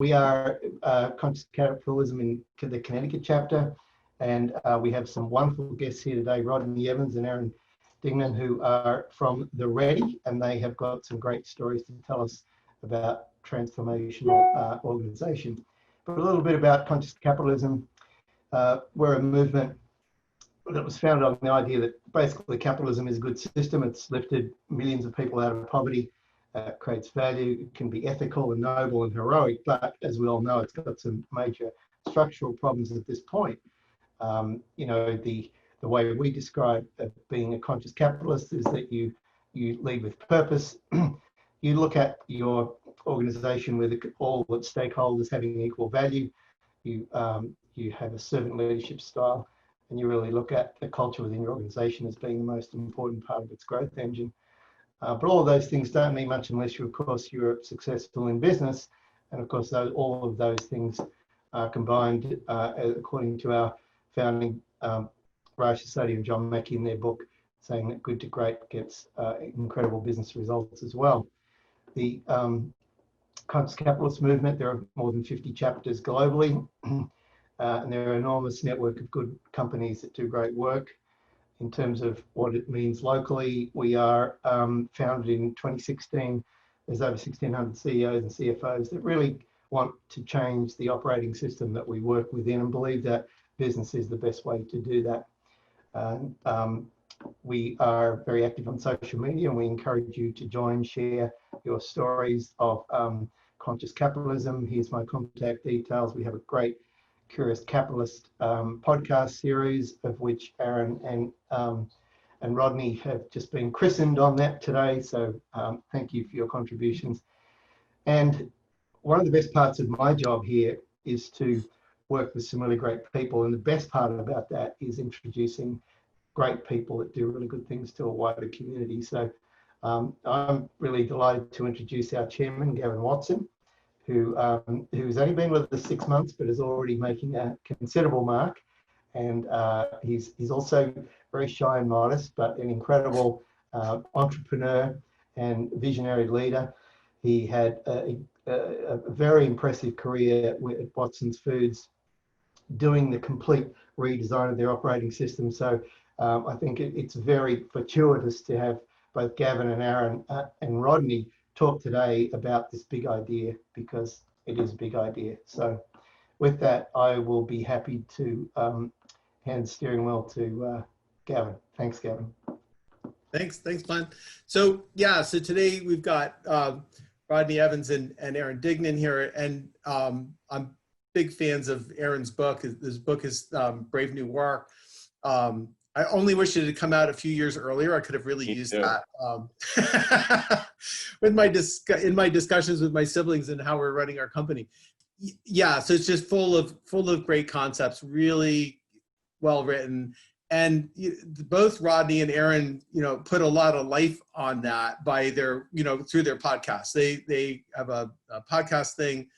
We are Conscious Capitalism in the Connecticut chapter, and we have some wonderful guests here today, Rodney Evans and Aaron Dignan, who are from the Ready, and they have got some great stories to tell us about transformational organisation. But a little bit about Conscious Capitalism. We're a movement that was founded on the idea that basically capitalism is a good system. It's lifted millions of people out of poverty, creates value, it can be ethical and noble and heroic, but as we all know, it's got some major structural problems at this point. You know, the way we describe being a conscious capitalist is that you lead with purpose. You look at your organization with all its stakeholders having equal value. You have a servant leadership style, and you really look at the culture within your organization as being the most important part of its growth engine. But all of those things don't mean much unless you, of course, you're successful in business. And of course, all of those things are combined, according to our founding Raj Sodhi and John Mackey in their book, saying that good to great gets incredible business results as well. The Conscious Capitalist movement, there are more than 50 chapters globally, and there are an enormous network of good companies that do great work. In terms of what it means locally, we are founded in 2016. There's over 1,600 CEOs and CFOs that really want to change the operating system that we work within and believe that business is the best way to do that. We are very active on social media, and we encourage you to join, share your stories of conscious capitalism. Here's my contact details. We have a great Curious Capitalist podcast series, of which Aaron and Rodney have just been christened on that today. So thank you for your contributions. And one of the best parts of my job here is to work with some really great people. And the best part about that is introducing great people that do really good things to a wider community. So I'm really delighted to introduce our chairman, Gavin Watson, who's only been with us 6 months, but is already making a considerable mark. And he's also very shy and modest, but an incredible entrepreneur and visionary leader. He had a very impressive career at Watson's Foods, doing the complete redesign of their operating system. So I think it's very fortuitous to have both Gavin and Aaron and Rodney talk today about this big idea, because it is a big idea. So with that, I will be happy to hand the steering wheel to Gavin. Thanks, Gavin. Thanks, Glenn. So yeah, so today we've got Rodney Evans and Aaron Dignan here, and I'm big fans of Aaron's book. His book is Brave New Work. I only wish it had come out a few years earlier. I could have really used that in my discussions with my siblings and how we're running our company. Yeah, so it's just full of great concepts, really well written. And both Rodney and Aaron, put a lot of life on that by their, through their podcasts. They have a podcast thing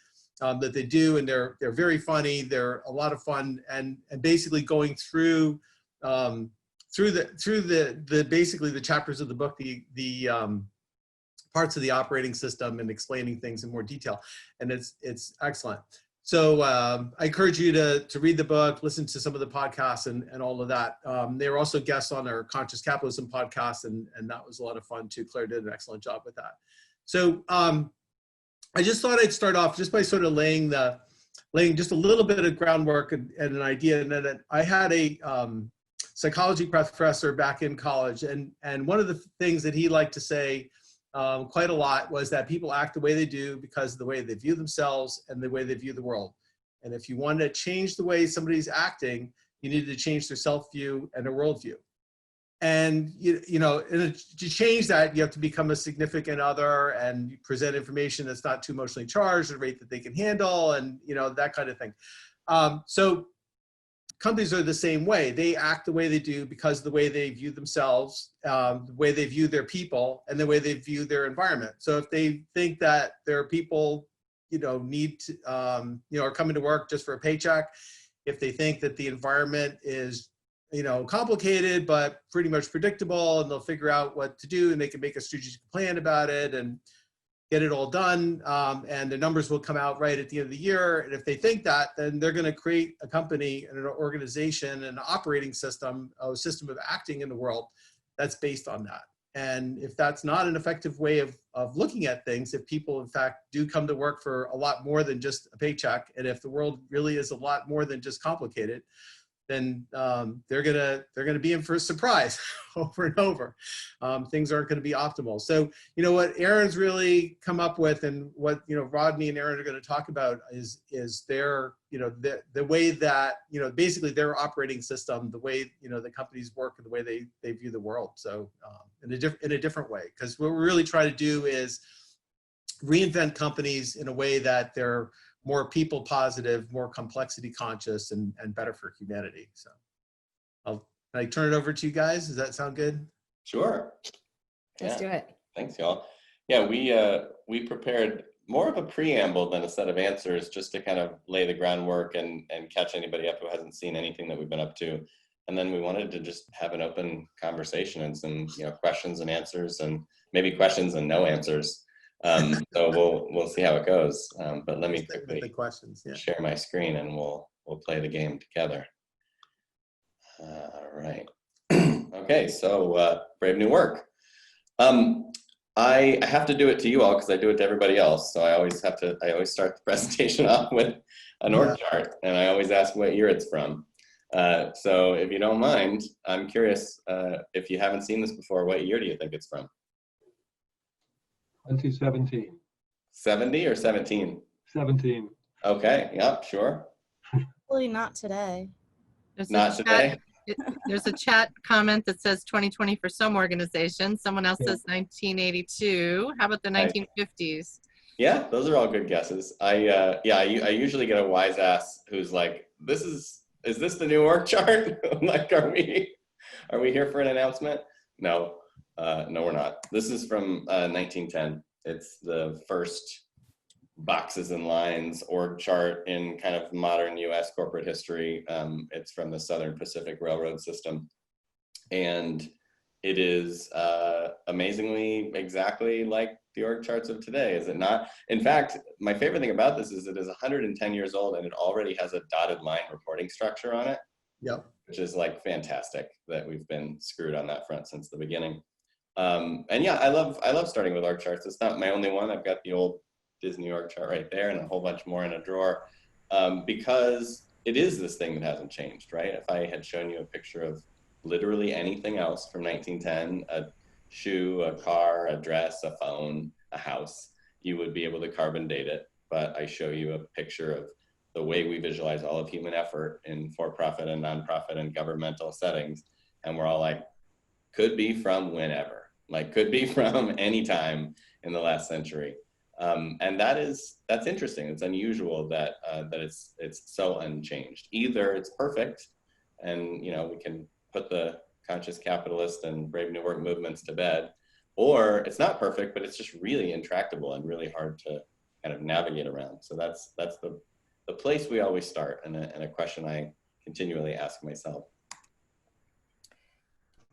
that they do, and they're very funny. They're a lot of fun, and basically going through basically the chapters of the book, the parts of the operating system, and explaining things in more detail, and it's excellent. So I encourage you to read the book, listen to some of the podcasts, and all of that. They were also guests on our Conscious Capitalism podcast, and that was a lot of fun too. Claire did an excellent job with that. So I just thought I'd start off just by sort of laying just a little bit of groundwork and an idea. And then I had a psychology professor back in college, and one of the things that he liked to say quite a lot was that people act the way they do because of the way they view themselves and the way they view the world. And if you want to change the way somebody's acting, you need to change their self-view and their worldview. And to change that, you have to become a significant other and present information that's not too emotionally charged at a rate that they can handle, and that kind of thing. So companies are the same way. They act the way they do because of the way they view themselves, the way they view their people, and the way they view their environment. So if they think that their people, need to, are coming to work just for a paycheck, if they think that the environment is, complicated but pretty much predictable, and they'll figure out what to do, and they can make a strategic plan about it, and get it all done, and the numbers will come out right at the end of the year. And if they think that, then they're going to create a company and an organization and an operating system, a system of acting in the world that's based on that. And if that's not an effective way of looking at things, if people in fact do come to work for a lot more than just a paycheck, and if the world really is a lot more than just complicated, then they're gonna be in for a surprise over and over. Things aren't going to be optimal. So what Aaron's really come up with, and what Rodney and Aaron are going to talk about is their the way that basically their operating system, the way the companies work, and the way they view the world. So in a different way, because what we're really trying to do is reinvent companies in a way that they're more people positive, more complexity conscious, and better for humanity. So can I turn it over to you guys? Does that sound good? Sure. Let's do it. Thanks, y'all. Yeah, we prepared more of a preamble than a set of answers, just to kind of lay the groundwork and catch anybody up who hasn't seen anything that we've been up to. And then we wanted to just have an open conversation and some questions and answers, and maybe questions and no answers. So we'll see how it goes. But let me quickly share my screen, and we'll play the game together. All right. Okay, so Brave New Work. I have to do it to you all because I do it to everybody else. So I always start the presentation off with an org chart, and I always ask what year it's from. So if you don't mind, I'm curious, if you haven't seen this before, what year do you think it's from? 2017. 70 or 17? 17. Okay, yep, sure. Probably not today. Not today? There's a chat comment that says 2020 for some organizations. Someone else says 1982. How about the 1950s? Yeah, those are all good guesses. I usually get a wise ass who's like, is this the new org chart? Like, are we here for an announcement? No, no, we're not. This is from 1910. It's the first boxes and lines org chart in kind of modern US corporate history. It's from the Southern Pacific Railroad system. And it is amazingly exactly like the org charts of today, is it not? In fact, my favorite thing about this is it is 110 years old, and it already has a dotted line reporting structure on it. Yep. Which is like fantastic that we've been screwed on that front since the beginning. And yeah, I love starting with org charts. It's not my only one. I've got the old Disney org chart right there, and a whole bunch more in a drawer, because it is this thing that hasn't changed, right? If I had shown you a picture of literally anything else from 1910, a shoe, a car, a dress, a phone, a house, you would be able to carbon date it. But I show you a picture of the way we visualize all of human effort in for-profit and nonprofit and governmental settings, and we're all like, could be from whenever, like could be from any time in the last century. And that's interesting. It's unusual that it's so unchanged. Either it's perfect, and we can put the conscious capitalist and Brave New Work movements to bed, or it's not perfect, but it's just really intractable and really hard to kind of navigate around. So that's the place we always start, and a question I continually ask myself.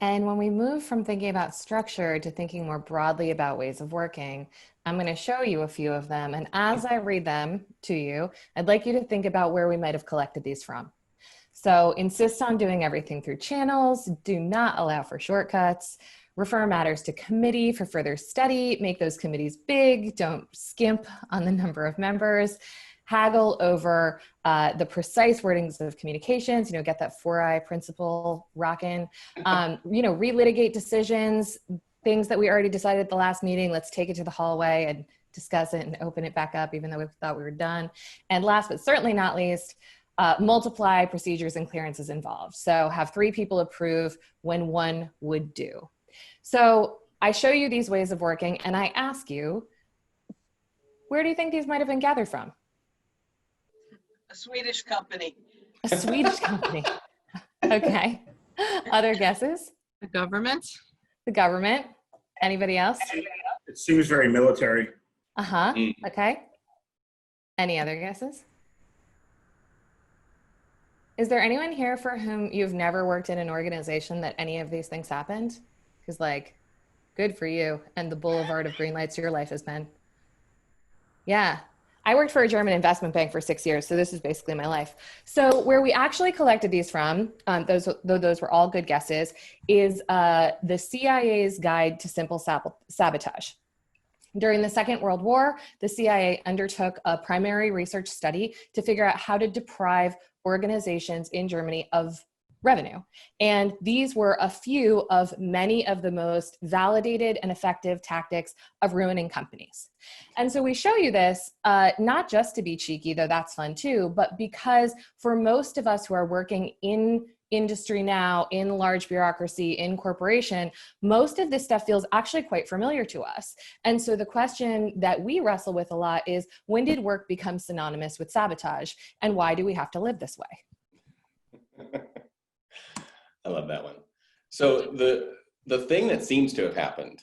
And when we move from thinking about structure to thinking more broadly about ways of working, I'm going to show you a few of them. And as I read them to you, I'd like you to think about where we might have collected these from. So insist on doing everything through channels, do not allow for shortcuts, refer matters to committee for further study, make those committees big, don't skimp on the number of members, haggle over the precise wordings of communications, get that 4I principle rocking, relitigate decisions, things that we already decided at the last meeting, let's take it to the hallway and discuss it and open it back up even though we thought we were done. And last but certainly not least, multiply procedures and clearances involved. So have 3 people approve when 1 would do. So I show you these ways of working and I ask you, where do you think these might have been gathered from? A Swedish company. A Swedish company. Okay. Other guesses? The government? The government. Anybody else? It seems very military. Uh-huh. Okay. Any other guesses? Is there anyone here for whom you've never worked in an organization that any of these things happened? Because good for you and the boulevard of green lights your life has been. Yeah. I worked for a German investment bank for 6 years, so this is basically my life. So where we actually collected these from, those were all good guesses, is the CIA's Guide to Simple Sabotage. During the Second World War, the CIA undertook a primary research study to figure out how to deprive organizations in Germany of revenue. And these were a few of many of the most validated and effective tactics of ruining companies. And so we show you this, not just to be cheeky, though that's fun too, but because for most of us who are working in industry now, in large bureaucracy, in corporation, most of this stuff feels actually quite familiar to us. And so the question that we wrestle with a lot is, when did work become synonymous with sabotage? And why do we have to live this way? I love that one. So the thing that seems to have happened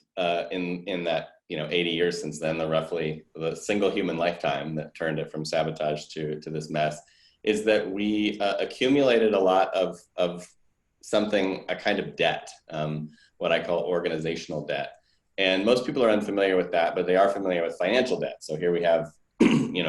in that 80 years since then, the single human lifetime that turned it from sabotage to this mess, is that we accumulated a lot of something, a kind of debt, what I call organizational debt. And most people are unfamiliar with that, but they are familiar with financial debt. So here we have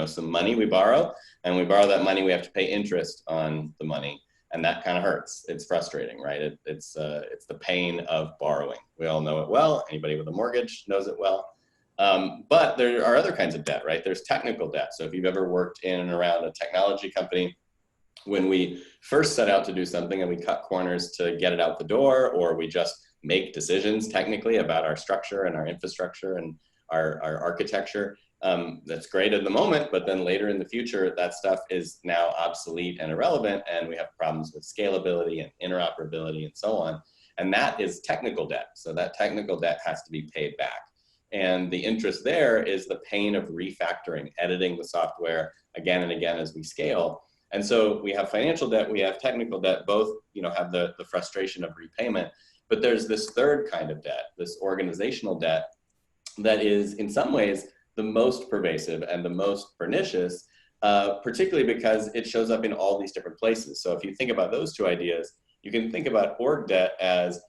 some money we borrow, and we borrow that money, we have to pay interest on the money. And that kind of hurts. It's frustrating, right? It's the pain of borrowing. We all know it well. Anybody with a mortgage knows it well. But there are other kinds of debt, right? There's technical debt. So if you've ever worked in and around a technology company, when we first set out to do something and we cut corners to get it out the door, or we just make decisions technically about our structure and our infrastructure and our architecture, that's great at the moment, but then later in the future, that stuff is now obsolete and irrelevant, and we have problems with scalability and interoperability and so on. And that is technical debt. So that technical debt has to be paid back. And the interest there is the pain of refactoring, editing the software again and again as we scale. And so we have financial debt, we have technical debt, both have the frustration of repayment, but there's this third kind of debt, this organizational debt, that is in some ways the most pervasive and the most pernicious, particularly because it shows up in all these different places. So if you think about those two ideas, you can think about org debt as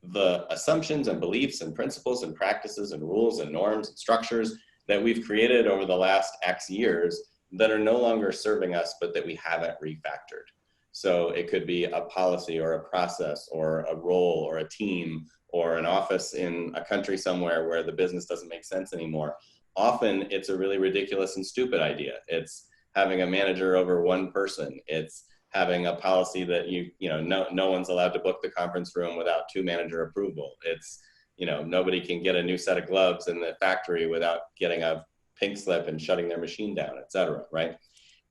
the assumptions and beliefs and principles and practices and rules and norms and structures that we've created over the last X years that are no longer serving us, but that we haven't refactored. So it could be a policy or a process or a role or a team or an office in a country somewhere where the business doesn't make sense anymore. Often it's a really ridiculous and stupid idea. It's having a manager over one person. It's having a policy that no one's allowed to book the conference room without 2 manager approval. It's, nobody can get a new set of gloves in the factory without getting a pink slip and shutting their machine down, et cetera, right?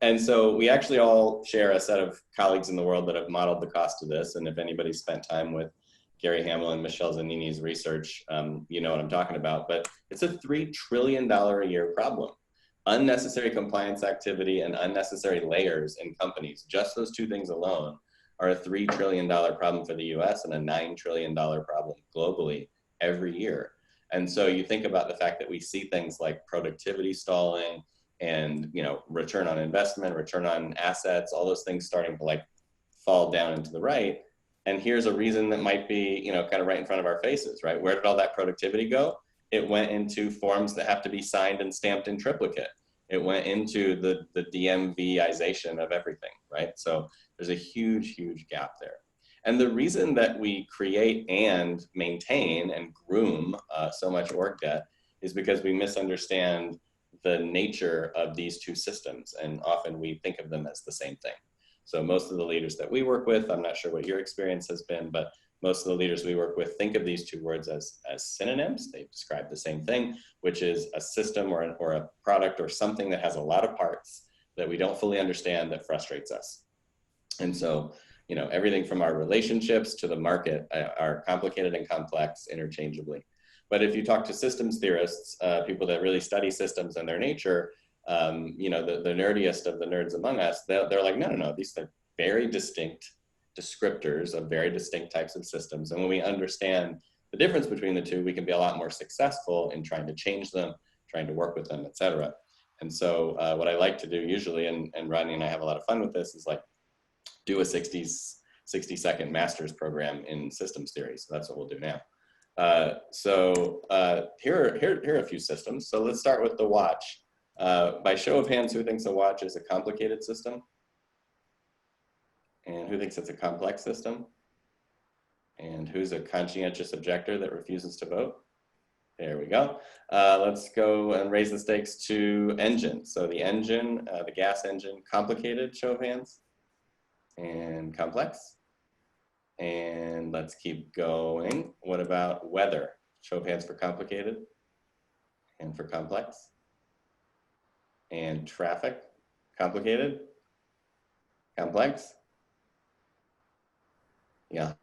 And so we actually all share a set of colleagues in the world that have modeled the cost of this. And if anybody's spent time with Gary Hamel and Michelle Zanini's research, you know what I'm talking about, but it's a $3 trillion a year problem. Unnecessary compliance activity and unnecessary layers in companies, just those two things alone, are a $3 trillion problem for the US and a $9 trillion problem globally every year. And so you think about the fact that we see things like productivity stalling and return on investment, return on assets, all those things starting to fall down into the right. And here's a reason that might be, kind of right in front of our faces, right? Where did all that productivity go? It went into forms that have to be signed and stamped in triplicate. It went into the DMV-ization of everything, right? So there's a huge, huge gap there. And the reason that we create and maintain and groom so much org debt is because we misunderstand the nature of these two systems. And often we think of them as the same thing. So most of the leaders that we work with, I'm not sure what your experience has been, but most of the leaders we work with think of these two words as synonyms. They describe the same thing, which is a system or a product or something that has a lot of parts that we don't fully understand that frustrates us. And so, everything from our relationships to the market are complicated and complex interchangeably. But if you talk to systems theorists, people that really study systems and their nature, the nerdiest of the nerds among us, they're like, no, these are very distinct descriptors of very distinct types of systems. And when we understand the difference between the two, we can be a lot more successful in trying to change them, trying to work with them, et cetera. And so what I like to do usually, and Rodney and I have a lot of fun with this, is do a 60-second master's program in systems theory. So that's what we'll do now. Here are a few systems. So let's start with the watch. By show of hands, who thinks a watch is a complicated system? And who thinks it's a complex system? And who's a conscientious objector that refuses to vote? There we go. Let's go and raise the stakes to engine. So the engine, the gas engine, complicated, show of hands, and complex. And let's keep going. What about weather? Show of hands for complicated and for complex. And traffic, complicated, complex. Yeah,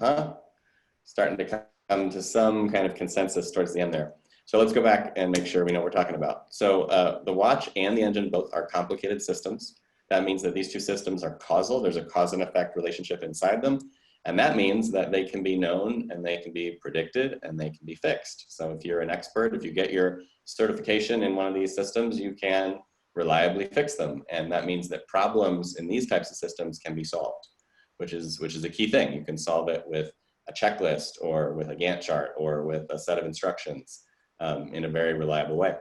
starting to come to some kind of consensus towards the end there. So let's go back and make sure we know what we're talking about. So the watch and the engine both are complicated systems. That means that these two systems are causal. There's a cause and effect relationship inside them. And that means that they can be known and they can be predicted and they can be fixed. So if you're an expert, if you get your certification in one of these systems, you can reliably fix them. And that means that problems in these types of systems can be solved, which is a key thing. You can solve it with a checklist or with a Gantt chart or with a set of instructions in a very reliable way.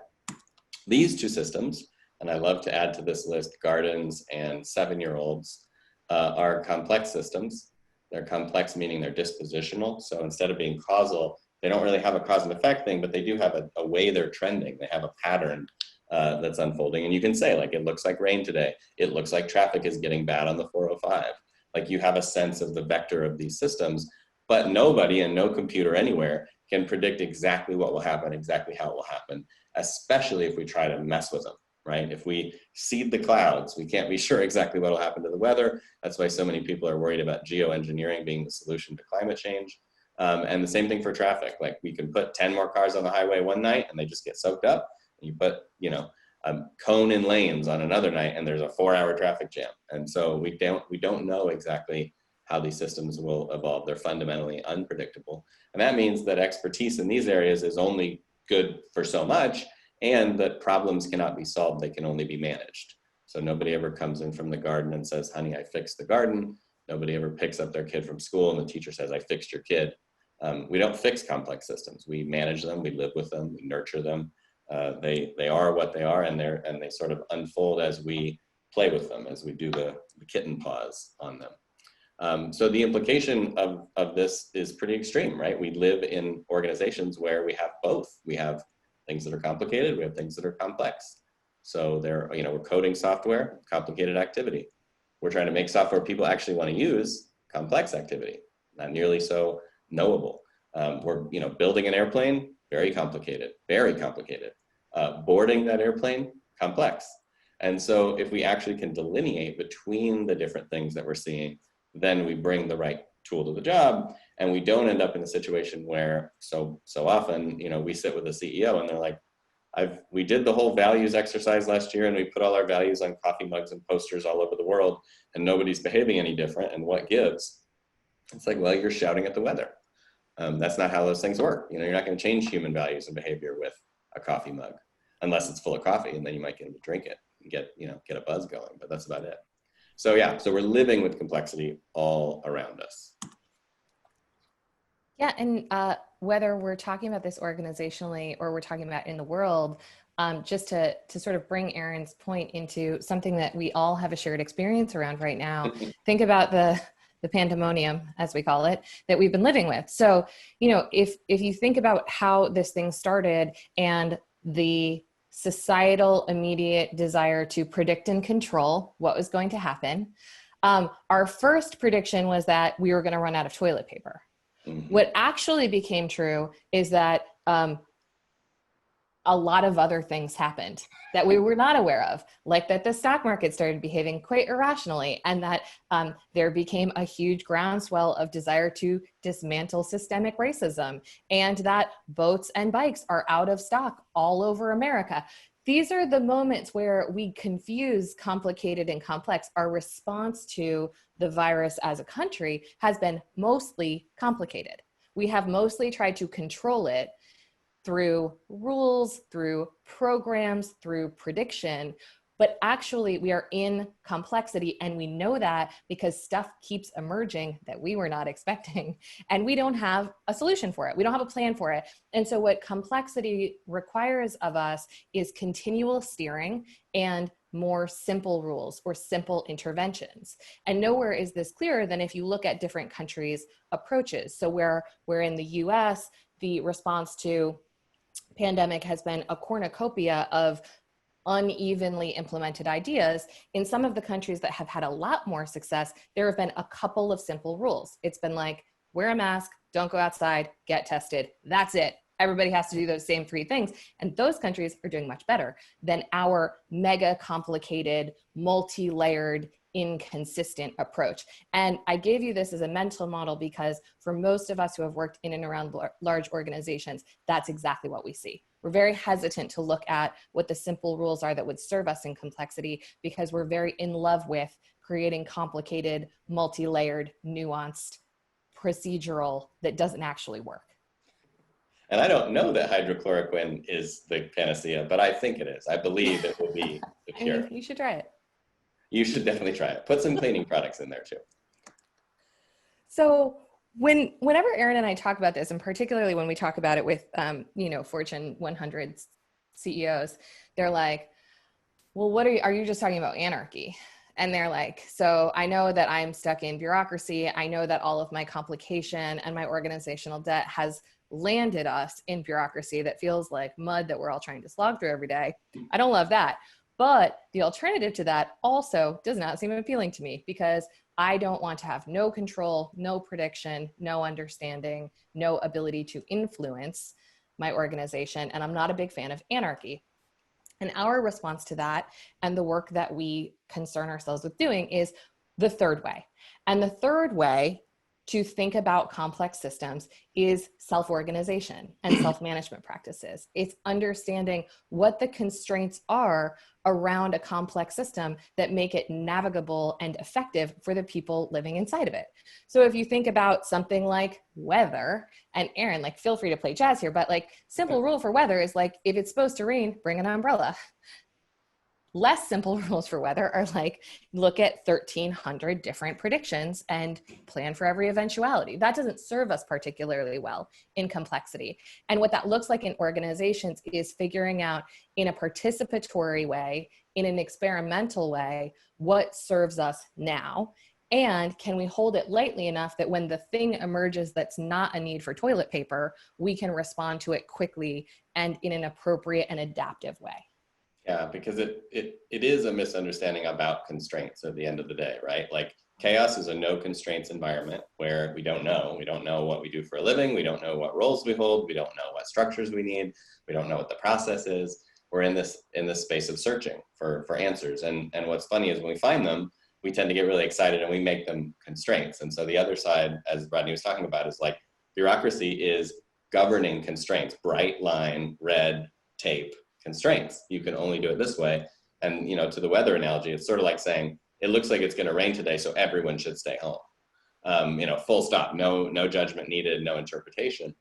These two systems, and I love to add to this list gardens and 7-year-olds, are complex systems. They're complex meaning they're dispositional. So instead of being causal, they don't really have a cause and effect thing, but they do have a way they're trending. They have a pattern that's unfolding. And you can say, like, it looks like rain today. It looks like traffic is getting bad on the 405. Like, you have a sense of the vector of these systems, but nobody and no computer anywhere can predict exactly what will happen, exactly how it will happen, especially if we try to mess with them, right? If we seed the clouds, we can't be sure exactly what will happen to the weather. That's why so many people are worried about geoengineering being the solution to climate change. And the same thing for traffic. Like, we can put 10 more cars on the highway one night and they just get soaked up. You put, a cone in lanes on another night and there's a 4-hour traffic jam. And so we don't know exactly how these systems will evolve. They're fundamentally unpredictable. And that means that expertise in these areas is only good for so much, and that problems cannot be solved, they can only be managed. So nobody ever comes in from the garden and says, honey, I fixed the garden. Nobody ever picks up their kid from school and the teacher says, I fixed your kid. We don't fix complex systems. We manage them, we live with them, we nurture them. They are what they are, and they sort of unfold as we play with them, as we do the kitten paws on them. So the implication of this is pretty extreme, right? We live in organizations where we have both. We have things that are complicated, we have things that are complex. So we're coding software, complicated activity. We're trying to make software people actually want to use, complex activity, not nearly so knowable. We're building an airplane, very complicated, very complicated. Boarding that airplane, complex. And so if we actually can delineate between the different things that we're seeing, then we bring the right tool to the job, and we don't end up in a situation where so often, we sit with the CEO and they're like, we did the whole values exercise last year and we put all our values on coffee mugs and posters all over the world and nobody's behaving any different, and what gives? It's like, well, you're shouting at the weather. That's not how those things work. You're not going to change human values and behavior with a coffee mug, unless it's full of coffee, and then you might get them to drink it and get a buzz going, but that's about it. So yeah, so we're living with complexity all around us. Yeah, and whether we're talking about this organizationally or we're talking about in the world, just to sort of bring Aaron's point into something that we all have a shared experience around right now, think about the pandemonium, as we call it, that we've been living with. So, if you think about how this thing started and the societal immediate desire to predict and control what was going to happen, our first prediction was that we were going to run out of toilet paper. Mm-hmm. What actually became true is that a lot of other things happened that we were not aware of, like that the stock market started behaving quite irrationally, and that there became a huge groundswell of desire to dismantle systemic racism, and that boats and bikes are out of stock all over America. These are the moments where we confuse complicated and complex. Our response to the virus as a country has been mostly complicated. We have mostly tried to control it through rules, through programs, through prediction. But actually we are in complexity, and we know that because stuff keeps emerging that we were not expecting, and we don't have a solution for it. We don't have a plan for it. And so what complexity requires of us is continual steering and more simple rules or simple interventions. And nowhere is this clearer than if you look at different countries' approaches. So where in the US, the response to pandemic has been a cornucopia of unevenly implemented ideas. In some of the countries that have had a lot more success, there have been a couple of simple rules. It's been like, wear a mask, don't go outside, get tested. That's it. Everybody has to do those same 3 things. And those countries are doing much better than our mega complicated, multi-layered, inconsistent approach. And I gave you this as a mental model because for most of us who have worked in and around large organizations, that's exactly what we see. We're very hesitant to look at what the simple rules are that would serve us in complexity because we're very in love with creating complicated, multi-layered, nuanced, procedural that doesn't actually work. And I don't know that hydrochloroquine is the panacea, but I think it is. I believe it will be the cure. You should try it. You should definitely try it. Put some cleaning products in there too. So whenever Aaron and I talk about this, and particularly when we talk about it with, Fortune 100 CEOs, they're like, well, are you just talking about anarchy? And they're like, so I know that I'm stuck in bureaucracy. I know that all of my complication and my organizational debt has landed us in bureaucracy that feels like mud that we're all trying to slog through every day. I don't love that. But the alternative to that also does not seem appealing to me because I don't want to have no control, no prediction, no understanding, no ability to influence my organization. And I'm not a big fan of anarchy. And our response to that and the work that we concern ourselves with doing is the third way. And the third way to think about complex systems is self-organization and self-management practices. It's understanding what the constraints are around a complex system that make it navigable and effective for the people living inside of it. So if you think about something like weather, and Aaron, like feel free to play jazz here, but like simple rule for weather is like, if it's supposed to rain, bring an umbrella. Less simple rules for weather are like, look at 1,300 different predictions and plan for every eventuality. That doesn't serve us particularly well in complexity. And what that looks like in organizations is figuring out in a participatory way, in an experimental way, what serves us now. And can we hold it lightly enough that when the thing emerges that's not a need for toilet paper, we can respond to it quickly and in an appropriate and adaptive way. Yeah, because it is a misunderstanding about constraints at the end of the day, right? Like chaos is a no constraints environment where we don't know. We don't know what we do for a living. We don't know what roles we hold. We don't know what structures we need. We don't know what the process is. We're in this space of searching for answers. And what's funny is when we find them, we tend to get really excited and we make them constraints. And so the other side, as Rodney was talking about, is like bureaucracy is governing constraints, bright line, red tape constraints. You can only do it this way. And, to the weather analogy, it's sort of like saying, it looks like it's going to rain today, so everyone should stay home. Full stop, no judgment needed, no interpretation.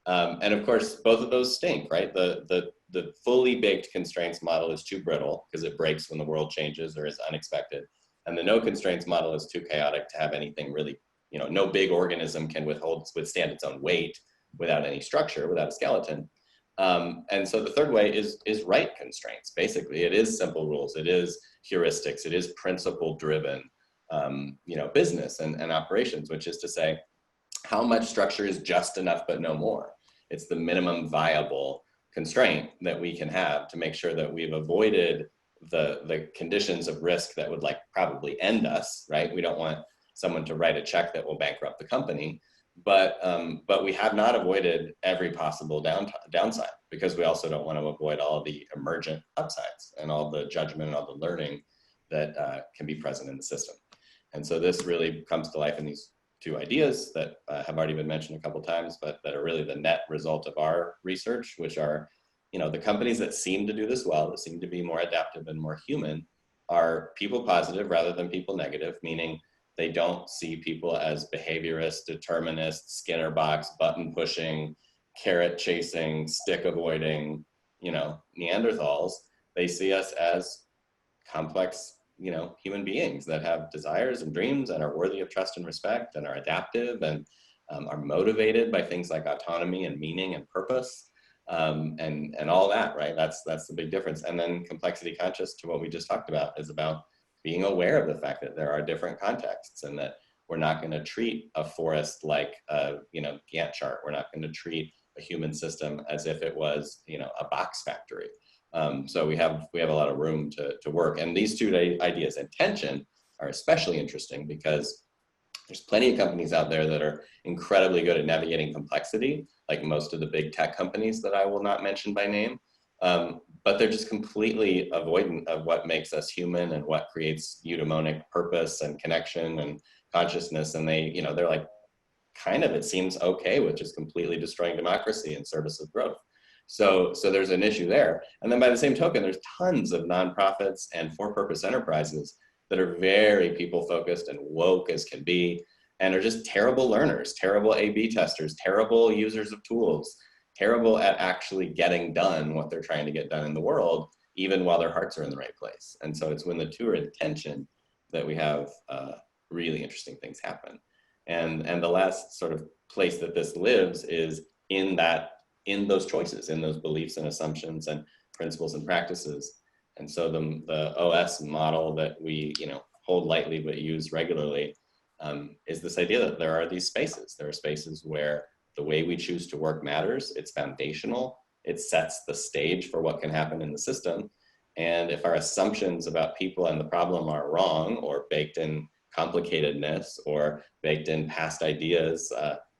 And of course, both of those stink, right? The fully baked constraints model is too brittle because it breaks when the world changes or is unexpected. And the no constraints model is too chaotic to have anything really, no big organism can withstand its own weight without any structure, without a skeleton. And so the third way is right constraints. Basically, it is simple rules. It is heuristics. It is principle driven, business and operations, which is to say, how much structure is just enough, but no more. It's the minimum viable constraint that we can have to make sure that we've avoided the conditions of risk that would probably end us, right? We don't want someone to write a check that will bankrupt the company. But we have not avoided every possible downside because we also don't want to avoid all the emergent upsides and all the judgment and all the learning that can be present in the system. And so this really comes to life in these two ideas that have already been mentioned a couple times, but that are really the net result of our research, which are, the companies that seem to do this well, that seem to be more adaptive and more human, are people positive rather than people negative, meaning they don't see people as behaviorists, determinists, Skinner box, button pushing, carrot chasing, stick avoiding, Neanderthals. They see us as complex, you know, human beings that have desires and dreams and are worthy of trust and respect and are adaptive and are motivated by things like autonomy and meaning and purpose, and all that, right? That's the big difference. And then complexity conscious, to what we just talked about, is about being aware of the fact that there are different contexts and that we're not going to treat a forest like a, you know, Gantt chart. We're not going to treat a human system as if it was, you know, a box factory. So we have a lot of room to work. And these two ideas, intention, are especially interesting because there's plenty of companies out there that are incredibly good at navigating complexity, like most of the big tech companies that I will not mention by name. But they're just completely avoidant of what makes us human and what creates eudaimonic purpose and connection and consciousness. And they, you know, they're like, kind of, it seems okay with just completely destroying democracy in service of growth. So there's an issue there. And then by the same token, there's tons of nonprofits and for-purpose enterprises that are very people-focused and woke as can be, and are just terrible learners, terrible A/B testers, terrible users of tools, terrible at actually getting done what they're trying to get done in the world, even while their hearts are in the right place. And so it's when the two are in tension that we have really interesting things happen. And the last sort of place that this lives is in those choices, in those beliefs and assumptions and principles and practices. And so the OS model that we, you know, hold lightly but use regularly is this idea that there are these spaces. There are spaces where the way we choose to work matters. It's foundational. It sets the stage for what can happen in the system. And if our assumptions about people and the problem are wrong, or baked in complicatedness, or baked in past ideas,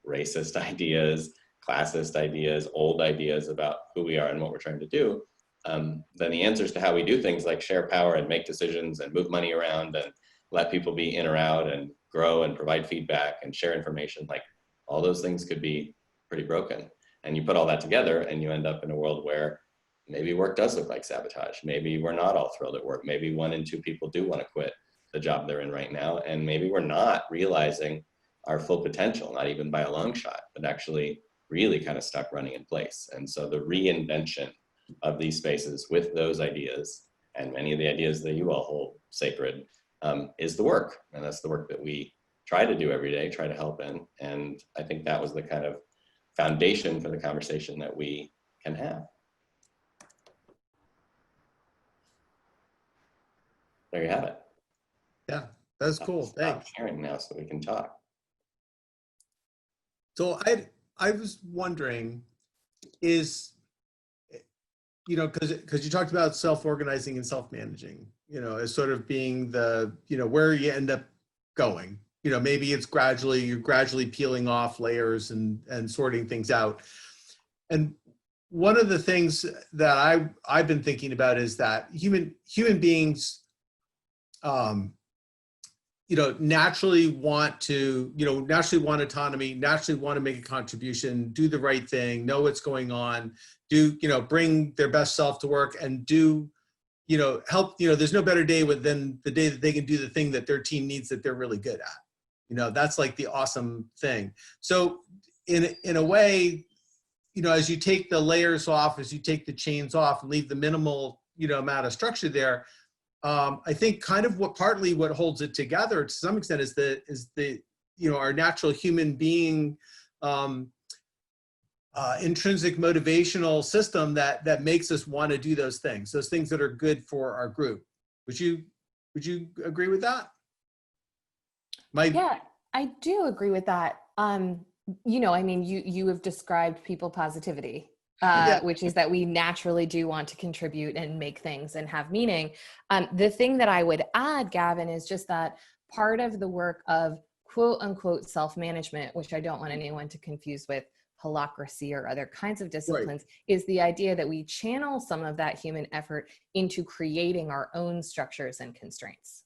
racist ideas, classist ideas, old ideas about who we are and what we're trying to do, then the answers to how we do things like share power and make decisions and move money around and let people be in or out and grow and provide feedback and share information, like all those things could be pretty broken. And you put all that together and you end up in a world where maybe work does look like sabotage. Maybe we're not all thrilled at work. Maybe 1 in 2 people do want to quit the job they're in right now. And maybe we're not realizing our full potential, not even by a long shot, but actually really kind of stuck running in place. And so the reinvention of these spaces with those ideas, and many of the ideas that you all hold sacred, is the work. And that's the work that we try to do every day, try to help in. And I think that was the kind of foundation for the conversation that we can have. There you have it. Yeah, that's cool. Stop Thanks. sharing now so we can talk. So I was wondering, is, you know, because you talked about self-organizing and self-managing, you know, as sort of being the, you know, where you end up going. You know, maybe it's you're gradually peeling off layers and sorting things out. And one of the things that I've been thinking about is that human beings, you know, naturally want autonomy, naturally want to make a contribution, do the right thing, know what's going on, you know, bring their best self to work and do, you know, help, you know, there's no better day than the day that they can do the thing that their team needs that they're really good at. You know, that's like the awesome thing. So in a way, you know, as you take the layers off, as you take the chains off and leave the minimal, you know, amount of structure there, I think kind of what holds it together to some extent is the you know, our natural human being intrinsic motivational system that makes us want to do those things that are good for our group. Would you agree with that? Yeah, I do agree with that. You know, I mean, you have described people positivity. Which is that we naturally do want to contribute and make things and have meaning. The thing that I would add, Gavin, is just that part of the work of quote unquote self-management, which I don't want anyone to confuse with holacracy or other kinds of disciplines, is the idea that we channel some of that human effort into creating our own structures and constraints.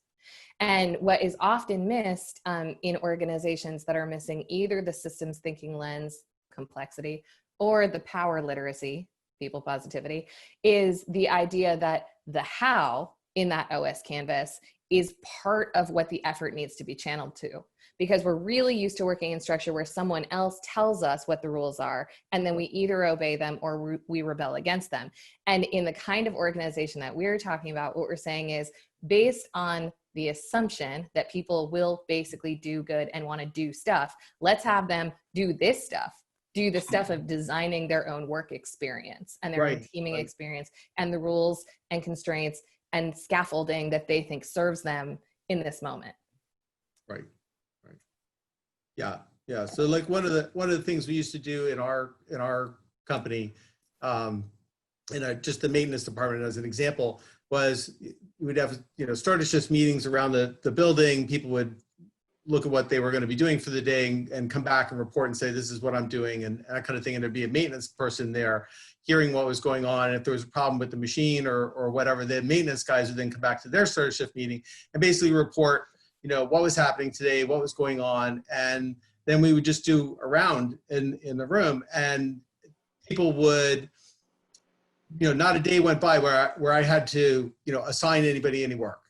And what is often missed in organizations that are missing either the systems thinking lens, complexity, or the power literacy, people positivity, is the idea that the how in that OS canvas is part of what the effort needs to be channeled to. because we're really used to working in structure where someone else tells us what the rules are, and then we either obey them or we rebel against them. And in the kind of organization that we're talking about, what we're saying is, based on the assumption that people will basically do good and want to do stuff, let's have them do this stuff, do the stuff of designing their own work experience and their own teaming experience, and the rules and constraints and scaffolding that they think serves them in this moment. Right. Yeah. So like one of the things we used to do in our company, in just the maintenance department as an example, was we would have, starter shift meetings around the building. People would look at what they were going to be doing for the day and come back and report and say, this is what I'm doing, and that kind of thing. And there'd be a maintenance person there hearing what was going on. And if there was a problem with the machine or whatever, the maintenance guys would then come back to their starter shift meeting and basically report, what was happening today, what was going on. And then we would just do a round in the room, and people would, not a day went by where I had to, assign anybody any work.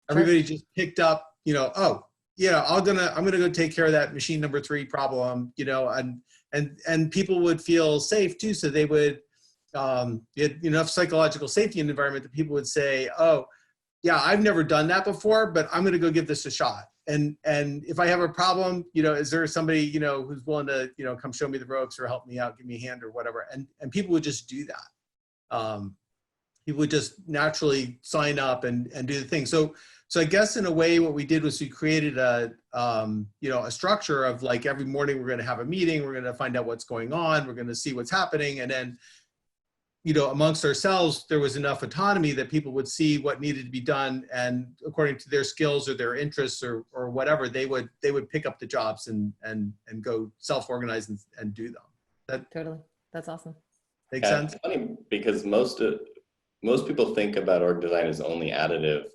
Everybody just picked up, oh, yeah, I'm gonna go take care of that machine number 3 problem, and people would feel safe too. So they would, you had enough psychological safety in the environment that people would say, oh, yeah, I've never done that before, but I'm gonna go give this a shot. And if I have a problem, is there somebody, who's willing to, come show me the ropes or help me out, give me a hand or whatever. And people would just do that. People would just naturally sign up and do the thing. So I guess in a way, what we did was we created a structure of like every morning we're going to have a meeting, we're going to find out what's going on, we're going to see what's happening, and then amongst ourselves there was enough autonomy that people would see what needed to be done, and according to their skills or their interests or whatever, they would pick up the jobs and go self-organize and do them. Totally, that's awesome. Makes sense? It's funny because most people think about org design as only additive.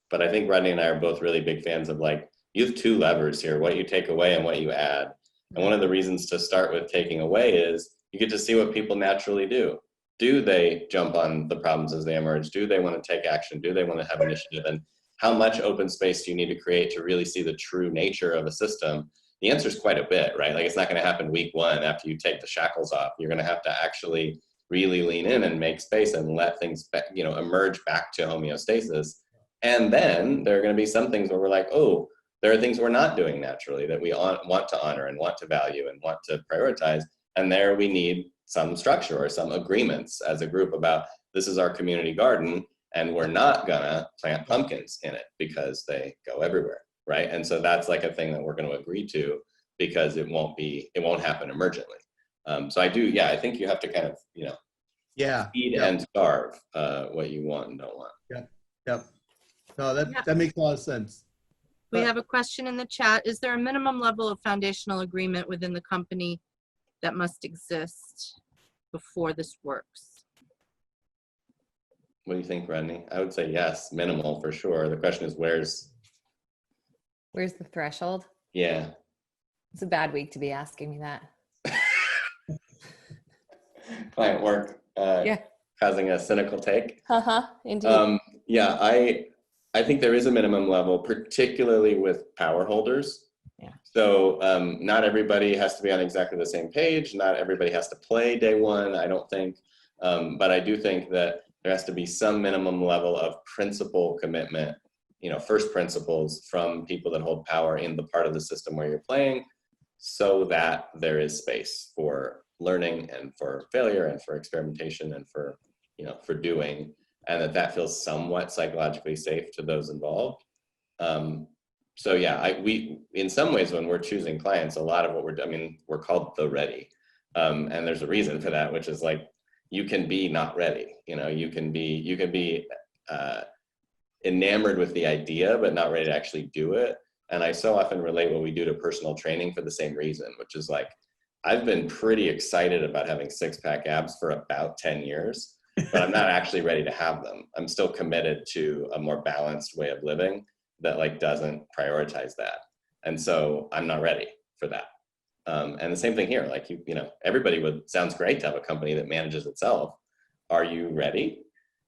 But I think Rodney and I are both really big fans of like, you have 2 levers here, what you take away and what you add. And one of the reasons to start with taking away is you get to see what people naturally do. Do they jump on the problems as they emerge? Do they want to take action? Do they want to have initiative? And how much open space do you need to create to really see the true nature of a system? The answer is quite a bit, right? Like, it's not going to happen week 1 after you take the shackles off. You're going to have to actually really lean in and make space and let things, emerge back to homeostasis. And then there are going to be some things where we're like, oh, there are things we're not doing naturally that we want to honor and want to value and want to prioritize. And there we need some structure or some agreements as a group about, this is our community garden and we're not going to plant pumpkins in it because they go everywhere, right? And so that's like a thing that we're going to agree to, because it won't happen emergently. So I think you have to kind of, feed and starve what you want and don't want. Yep. No, that makes a lot of sense. We have a question in the chat. Is there a minimum level of foundational agreement within the company that must exist before this works? What do you think, Rodney? I would say yes, minimal for sure. The question is where's the threshold? Yeah. It's a bad week to be asking me that. Client work causing a cynical take. Indeed. I think there is a minimum level, particularly with power holders. Yeah. So not everybody has to be on exactly the same page. Not everybody has to play day 1, I don't think. But I do think that there has to be some minimum level of principle commitment, first principles from people that hold power in the part of the system where you're playing, so that there is space for learning and for failure and for experimentation and for doing, and that feels somewhat psychologically safe to those involved. We in some ways, when we're choosing clients, a lot of what we're called the ready, and there's a reason for that, which is like, you can be not ready. You can be enamored with the idea but not ready to actually do it. And I so often relate what we do to personal training for the same reason, which is like, I've been pretty excited about having 6-pack abs for about 10 years, but I'm not actually ready to have them. I'm still committed to a more balanced way of living that like doesn't prioritize that. And so I'm not ready for that. And the same thing here, like, everybody sounds great to have a company that manages itself. Are you ready?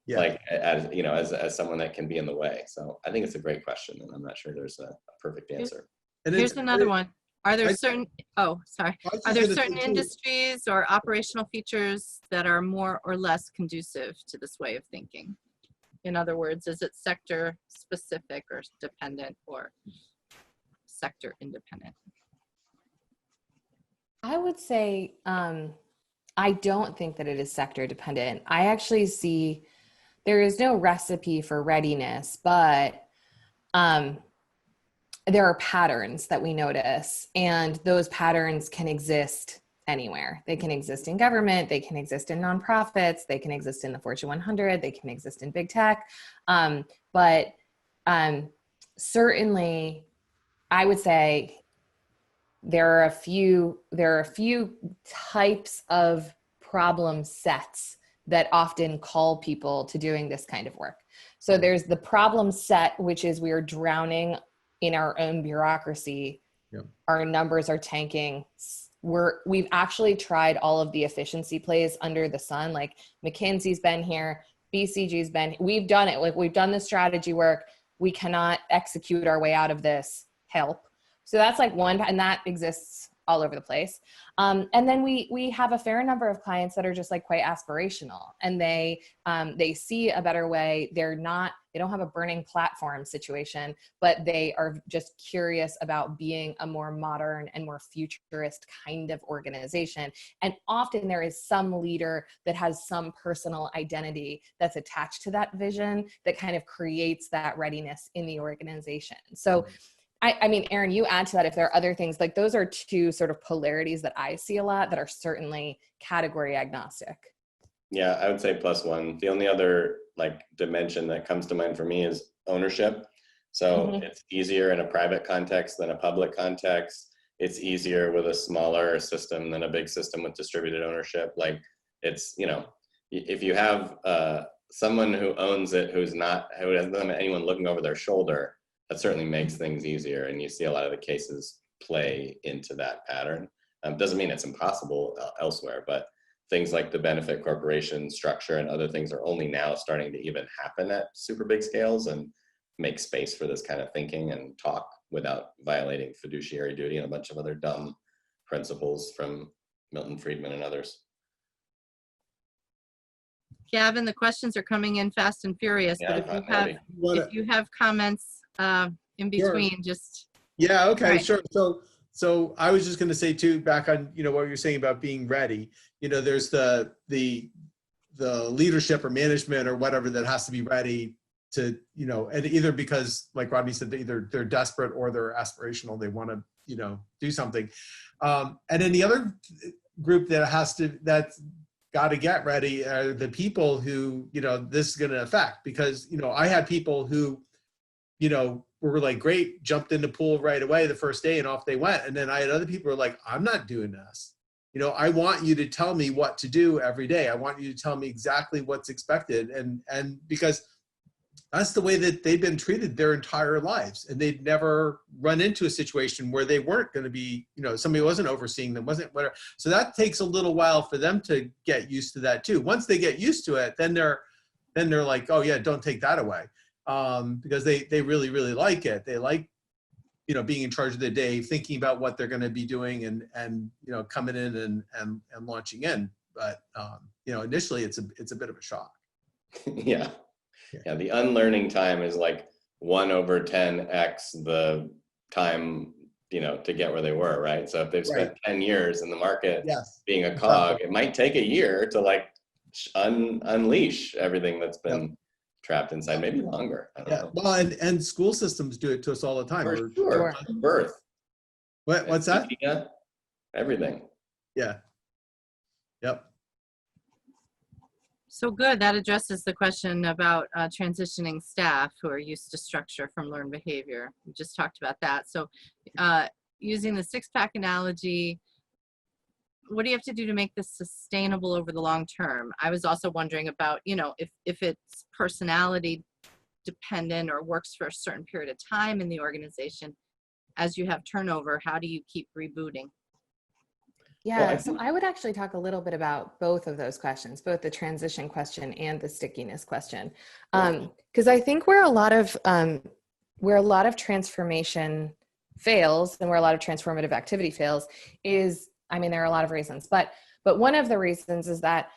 Yeah. Like, as someone that can be in the way. So I think it's a great question, and I'm not sure there's a perfect answer. And Here's another one. Are there I- certain, oh, sorry. I was Are just there gonna say certain too- industries or operational features that are more or less conducive to this way of thinking? In other words, is it sector specific or dependent or sector independent? I would say I don't think that it is sector dependent. I actually see there is no recipe for readiness, but there are patterns that we notice, and those patterns can exist anywhere. They can exist in government, they can exist in nonprofits, they can exist in the Fortune 100, they can exist in big tech. But certainly, I would say there are a few types of problem sets that often call people to doing this kind of work. So there's the problem set, which is we are drowning in our own bureaucracy. Yep. Our numbers are tanking. We've actually tried all of the efficiency plays under the sun. Like McKinsey's been here, BCG's been, we've done it. Like we've done the strategy work. We cannot execute our way out of this. Help. So that's like one, and that exists all over the place. And then we have a fair number of clients that are just like quite aspirational, and they see a better way. They don't have a burning platform situation, but they are just curious about being a more modern and more futurist kind of organization. And often there is some leader that has some personal identity that's attached to that vision that kind of creates that readiness in the organization. So I mean, Aaron, you add to that if there are other things, like those are two sort of polarities that I see a lot that are certainly category agnostic. Yeah, I would say +1. The only other like dimension that comes to mind for me is ownership. So it's easier in a private context than a public context. It's easier with a smaller system than a big system with distributed ownership. Like it's, you know, if you have someone who owns it, who doesn't have anyone looking over their shoulder, that certainly makes things easier, and you see a lot of the cases play into that pattern. Doesn't mean it's impossible elsewhere, but things like the benefit corporation structure and other things are only now starting to even happen at super big scales and make space for this kind of thinking and talk without violating fiduciary duty and a bunch of other dumb principles from Milton Friedman and others. Gavin, the questions are coming in fast and furious, Yeah, but if you have comments in between, just. Yeah, okay, Right. sure. So I was just going to say too, back on, you know, what you're saying about being ready, you know, there's the leadership or management or whatever that has to be ready to, you know, and either because like Rodney said, either they're desperate or they're aspirational, they want to, you know, do something. And then the other group that's got to get ready are the people who, you know, this is going to affect, because, you know, I had people who, you know, were like, great, jumped in the pool right away the first day and off they went. And then I had other people who were like, I'm not doing this. You know, I want you to tell me what to do every day. I want you to tell me exactly what's expected. And because that's the way that they've been treated their entire lives. And they'd never run into a situation where they weren't going to be, you know, somebody wasn't overseeing them, wasn't whatever. So that takes a little while for them to get used to that too. Once they get used to it, then they're like, oh yeah, don't take that away. Because they really, really like it. They like, you know, being in charge of the day, thinking about what they're going to be doing and, you know, coming in and launching in. But, you know, initially it's a bit of a shock. Yeah. The unlearning time is like 1/10x the time, you know, to get where they were, right? So if they've spent 10 years in the market being a cog, it might take a year to like unleash everything that's been trapped inside, maybe longer. I don't know. Well, and school systems do it to us all the time. For sure. Birth. What's that? Yeah. Everything. Yeah. Yep. So good, that addresses the question about transitioning staff who are used to structure from learned behavior. We just talked about that. So using the six-pack analogy, what do you have to do to make this sustainable over the long term? I was also wondering about, you know, if it's personality dependent or works for a certain period of time in the organization, as you have turnover, how do you keep rebooting? Yeah, so I would actually talk a little bit about both of those questions, both the transition question and the stickiness question. Because I think where a lot of transformation fails and where a lot of transformative activity fails is, I mean, there are a lot of reasons, but one of the reasons is that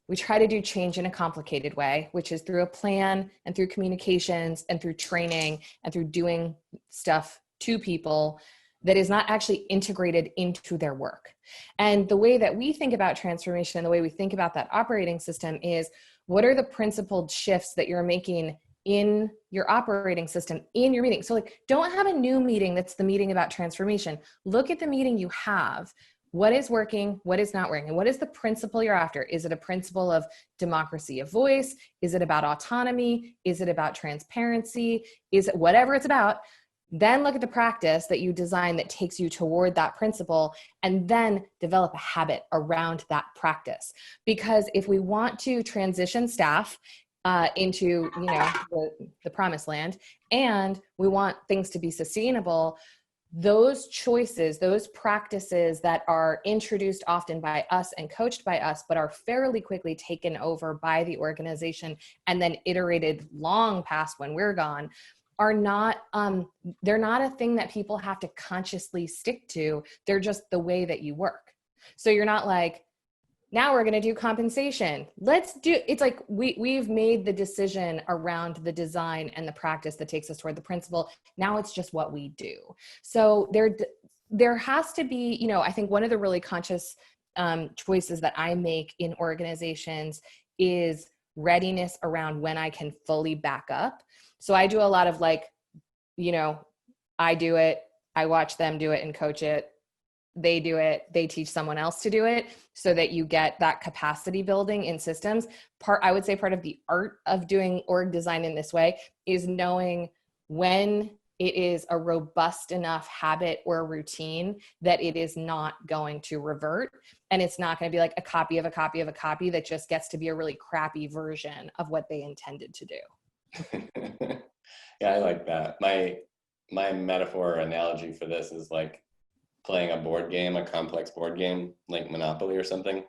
we try to do change in a complicated way, which is through a plan and through communications and through training and through doing stuff to people that is not actually integrated into their work. And the way that we think about transformation and the way we think about that operating system is, what are the principled shifts that you're making in your operating system, in your meeting? So like, don't have a new meeting that's the meeting about transformation. Look at the meeting you have. What is working? What is not working? And what is the principle you're after? Is it a principle of democracy of voice? Is it about autonomy? Is it about transparency? Is it whatever it's about? Then look at the practice that you design that takes you toward that principle, and then develop a habit around that practice. Because if we want to transition staff into, you know, the promised land, and we want things to be sustainable, those choices, those practices that are introduced often by us and coached by us, but are fairly quickly taken over by the organization and then iterated long past when we're gone, are not, they're not a thing that people have to consciously stick to. They're just the way that you work. So you're not like, now we're going to do compensation. It's like we've made the decision around the design and the practice that takes us toward the principle. Now it's just what we do. So there has to be, you know, I think one of the really conscious choices that I make in organizations is readiness around when I can fully back up. So I do a lot of like, you know, I do it, I watch them do it and coach it. They do it, they teach someone else to do it, so that you get that capacity building in systems. I would say part of the art of doing org design in this way is knowing when it is a robust enough habit or routine that it is not going to revert. And it's not going to be like a copy of a copy of a copy that just gets to be a really crappy version of what they intended to do. Yeah, I like that. My metaphor or analogy for this is like playing a board game, a complex board game like Monopoly or something.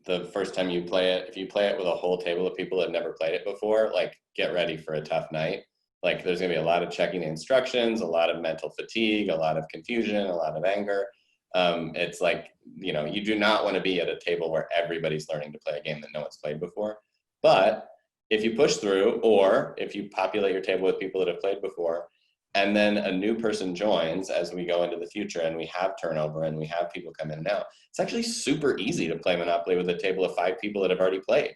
The first time you play it, if you play it with a whole table of people that have never played it before, like, get ready for a tough night. Like, there's gonna be a lot of checking the instructions, a lot of mental fatigue, a lot of confusion, a lot of anger. It's like, you know, you do not want to be at a table where everybody's learning to play a game that no one's played before. But if you push through, or if you populate your table with people that have played before, and then a new person joins as we go into the future and we have turnover and we have people come in and out, it's actually super easy to play Monopoly with a table of 5 people that have already played.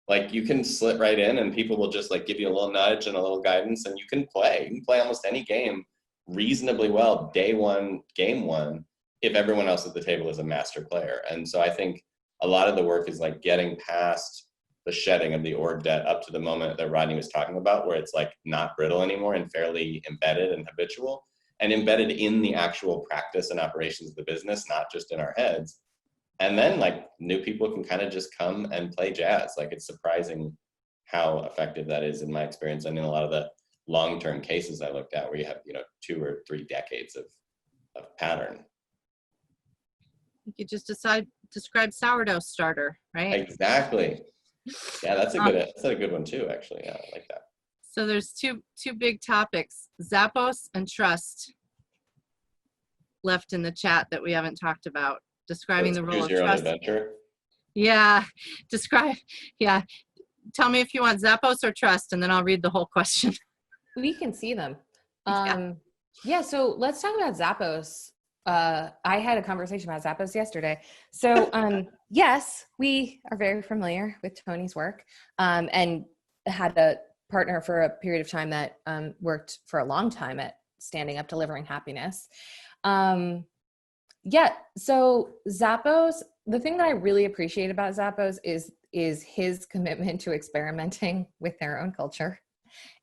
Like, you can slip right in and people will just like give you a little nudge and a little guidance, and you can play almost any game reasonably well day one, game one, if everyone else at the table is a master player. And so I think a lot of the work is like getting past the shedding of the org debt up to the moment that Rodney was talking about, where it's like not brittle anymore and fairly embedded and habitual, and embedded in the actual practice and operations of the business, not just in our heads. And then like new people can kind of just come and play jazz. Like, it's surprising how effective that is in my experience, and in a lot of the long-term cases I looked at where you have, you know, 2 or 3 decades of pattern. You could just describe sourdough starter, right? Exactly. Yeah, that's a good one too, actually. Yeah, I like that. So there's two big topics, Zappos and trust, left in the chat that we haven't talked about. Describing the role of Choose your own trust. adventure. Yeah, yeah. Tell me if you want Zappos or trust, and then I'll read the whole question. We can see them. Yeah. So let's talk about Zappos. I had a conversation about Zappos yesterday. So yes, we are very familiar with Tony's work, and had a partner for a period of time that worked for a long time at Standing Up Delivering Happiness. So Zappos, the thing that I really appreciate about Zappos is his commitment to experimenting with their own culture,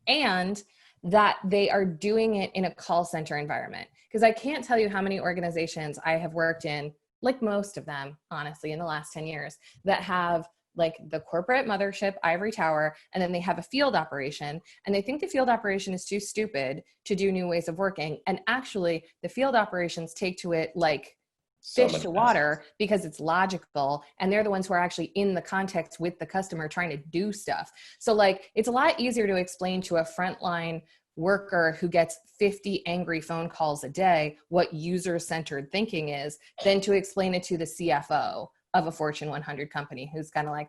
and that they are doing it in a call center environment. Because I can't tell you how many organizations I have worked in, like most of them, honestly, in the last 10 years, that have like the corporate mothership, ivory tower, and then they have a field operation, and they think the field operation is too stupid to do new ways of working. And actually, the field operations take to it like fish to water because it's logical, and they're the ones who are actually in the context with the customer trying to do stuff. So like, it's a lot easier to explain to a frontline worker who gets 50 angry phone calls a day what user-centered thinking is than to explain it to the CFO of a Fortune 100 company who's kind of like,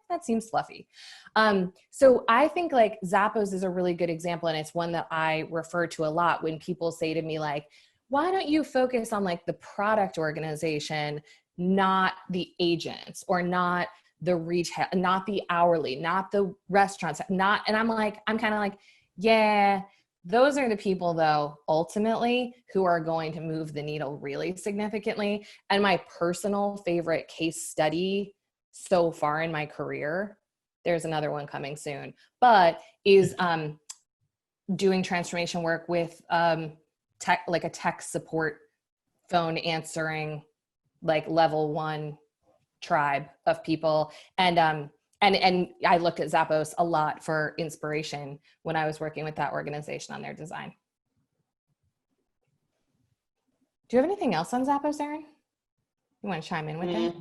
that seems fluffy. So I think like Zappos is a really good example, and it's one that I refer to a lot when people say to me like, why don't you focus on like the product organization, not the agents, or not the retail, not the hourly, not the restaurants, not, and I'm kind of like, yeah, those are the people though, ultimately, who are going to move the needle really significantly. And my personal favorite case study so far in my career, there's another one coming soon, but is doing transformation work with tech, like a tech support phone answering, like level 1 tribe of people. And I looked at Zappos a lot for inspiration when I was working with that organization on their design. Do you have anything else on Zappos, Aaron? You want to chime in with that?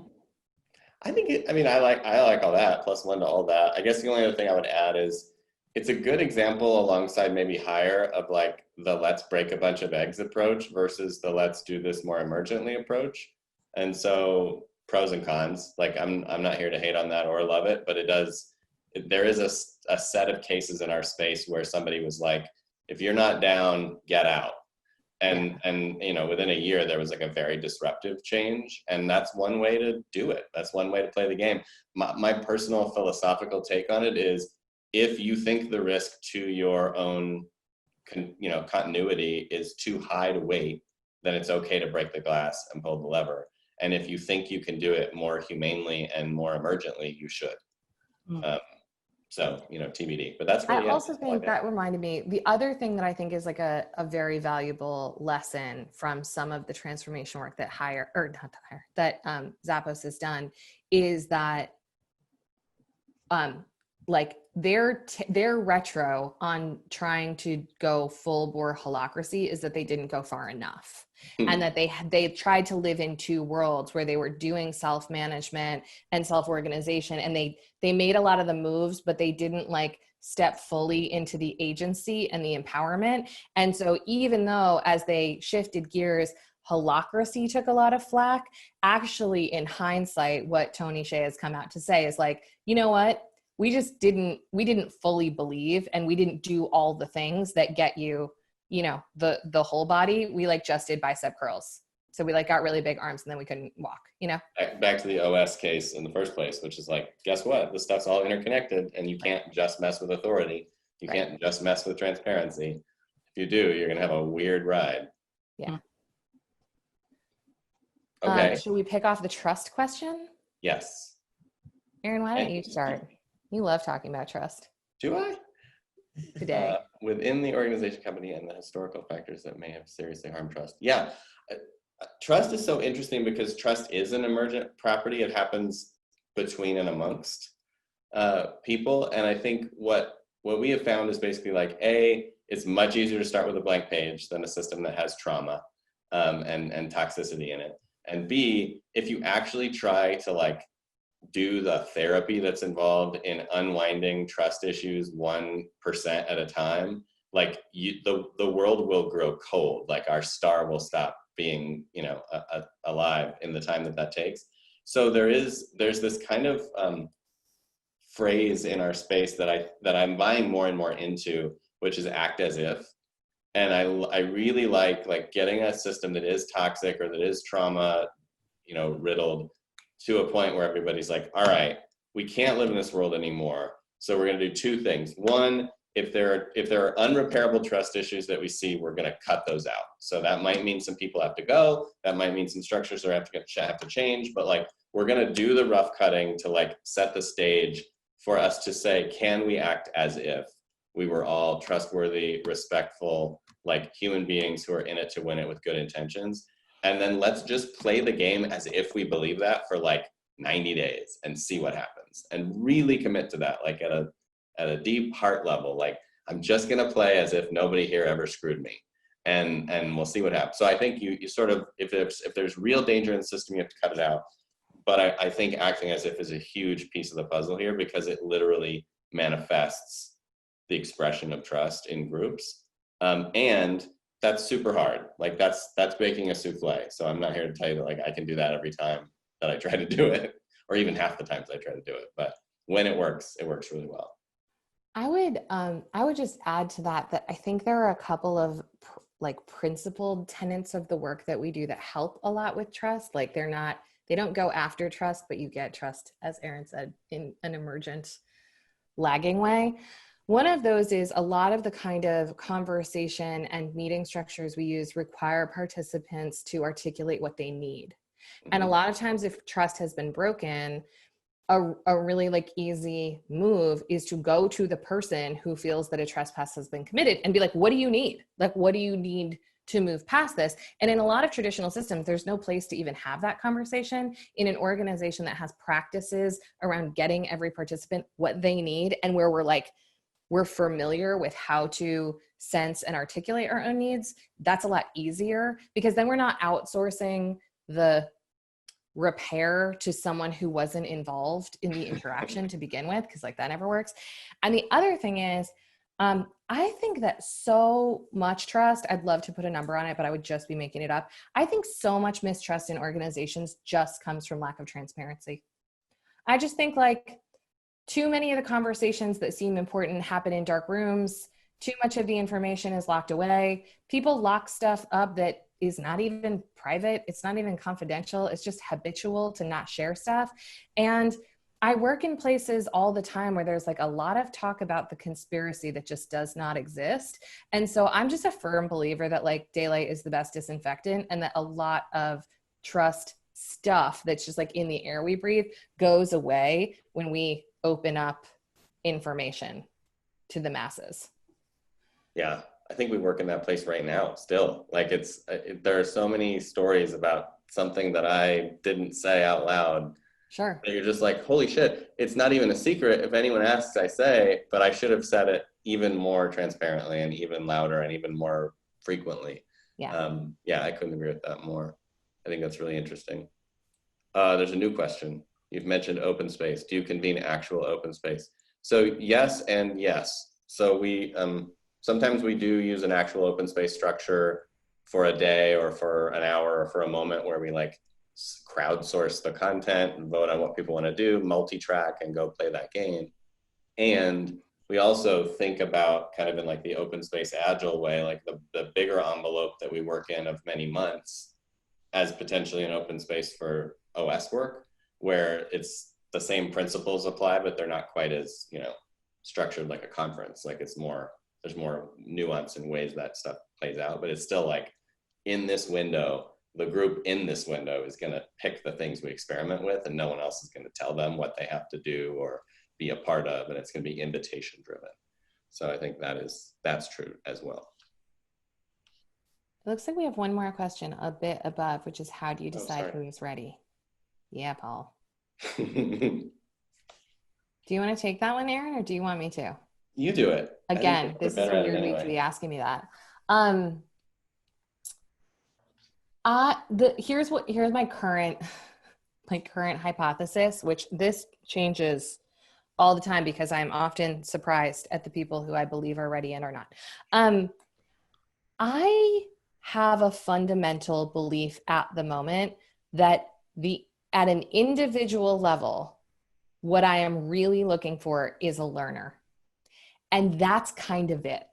I think I like all that, +1 to all that. I guess the only other thing I would add is it's a good example alongside maybe Hire of like the let's break a bunch of eggs approach versus the let's do this more emergently approach. And so pros and cons, like I'm not here to hate on that or love it, but there is a set of cases in our space where somebody was like, if you're not down, get out. And within a year there was like a very disruptive change, and that's one way to do it. That's one way to play the game. My personal philosophical take on it is, if you think the risk to your own continuity is too high to wait, then it's okay to break the glass and pull the lever. And if you think you can do it more humanely and more emergently, you should. So, TBD, but that's really, I also think that reminded me, the other thing that I think is like a very valuable lesson from some of the transformation work that Zappos has done is that like their retro on trying to go full bore holacracy is that they didn't go far enough. And that they tried to live in two worlds where they were doing self-management and self-organization, and they made a lot of the moves, but they didn't like step fully into the agency and the empowerment. And so even though as they shifted gears, holacracy took a lot of flack, actually in hindsight, what Tony Hsieh has come out to say is like, you know what? We didn't fully believe, and we didn't do all the things that get you, the whole body. We like just did bicep curls. So we like got really big arms and then we couldn't walk, Back to the OS case in the first place, which is like, guess what? This stuff's all interconnected, and you can't just mess with authority. You can't just mess with transparency. If you do, you're going to have a weird ride. Yeah. Okay. Should we pick off the trust question? Yes. Aaron, why don't you start? You love talking about trust. Do I? Today. Within the organization, company, and the historical factors that may have seriously harmed trust. Yeah. Trust is so interesting because trust is an emergent property. It happens between and amongst people. And I think what we have found is basically like, A, it's much easier to start with a blank page than a system that has trauma and toxicity in it. And B, if you actually try to like do the therapy that's involved in unwinding trust issues 1% at a time, like the world will grow cold. Like our star will stop being, alive in the time that takes. So there's this kind of phrase in our space that I'm buying more and more into, which is act as if. And I really like getting a system that is toxic or that is trauma, riddled, to a point where everybody's like, all right, we can't live in this world anymore. So we're going to do two things. One, if there are unrepairable trust issues that we see, we're going to cut those out. So that might mean some people have to go. That might mean some structures have to change. But like, we're going to do the rough cutting to like set the stage for us to say, can we act as if we were all trustworthy, respectful, like human beings who are in it to win it with good intentions? And then let's just play the game as if we believe that for like 90 days and see what happens, and really commit to that, like at a deep heart level. Like, I'm just gonna play as if nobody here ever screwed me, and we'll see what happens. So I think you sort of, if there's real danger in the system, you have to cut it out. But I think acting as if is a huge piece of the puzzle here, because it literally manifests the expression of trust in groups. And that's super hard. Like that's baking a souffle. So I'm not here to tell you that like I can do that every time that I try to do it, or even half the times I try to do it. But when it works really well. I would just add to that I think there are a couple of like principled tenets of the work that we do that help a lot with trust. Like they don't go after trust, but you get trust, as Erin said, in an emergent, lagging way. One of those is a lot of the kind of conversation and meeting structures we use require participants to articulate what they need. And a lot of times if trust has been broken, a really like easy move is to go to the person who feels that a trespass has been committed and be like, what do you need? Like, what do you need to move past this? And in a lot of traditional systems, there's no place to even have that conversation in an organization that has practices around getting every participant what they need, and where we're familiar with how to sense and articulate our own needs. That's a lot easier, because then we're not outsourcing the repair to someone who wasn't involved in the interaction to begin with, because like that never works. And the other thing is, I think that so much trust, I'd love to put a number on it, but I would just be making it up. I think so much mistrust in organizations just comes from lack of transparency. I just think like too many of the conversations that seem important happen in dark rooms. Too much of the information is locked away. People lock stuff up that is not even private. It's not even confidential. It's just habitual to not share stuff. And I work in places all the time where there's like a lot of talk about the conspiracy that just does not exist. And so I'm just a firm believer that like daylight is the best disinfectant, and that a lot of trust stuff that's just like in the air we breathe goes away when we open up information to the masses. Yeah, I think we work in that place right now still. Like there are so many stories about something that I didn't say out loud. Sure. That you're just like, holy shit, it's not even a secret. If anyone asks, I say, but I should have said it even more transparently and even louder and even more frequently. Yeah. Yeah, I couldn't agree with that more. I think that's really interesting. There's a new question. You've mentioned open space. Do you convene actual open space? So yes and yes. So we, sometimes we do use an actual open space structure for a day or for an hour or for a moment where we like crowdsource the content and vote on what people want to do, multi-track and go play that game. And we also think about kind of in like the open space agile way, like the bigger envelope that we work in of many months as potentially an open space for OS work, where it's the same principles apply, but they're not quite as, structured like a conference. Like there's more nuance in ways that stuff plays out, but it's still like in this window, the group in this window is going to pick the things we experiment with, and no one else is going to tell them what they have to do or be a part of, and it's going to be invitation driven. So I think that's true as well. It looks like we have one more question a bit above, which is how do you decide who is ready? Yeah, Paul. Do you want to take that one, Erin, or do you want me to? You do it. Again, this is a weird week to be asking me that. Here's my current hypothesis, which this changes all the time because I'm often surprised at the people who I believe are ready and are not. I have a fundamental belief at the moment that at an individual level, what I am really looking for is a learner. And that's kind of it.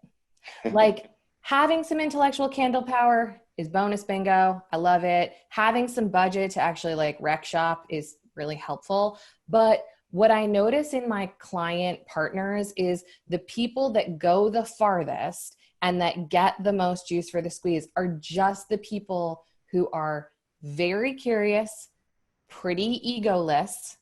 Like having some intellectual candle power is bonus bingo. I love it. Having some budget to actually like rec shop is really helpful. But what I notice in my client partners is the people that go the farthest and that get the most juice for the squeeze are just the people who are very curious, pretty egoless,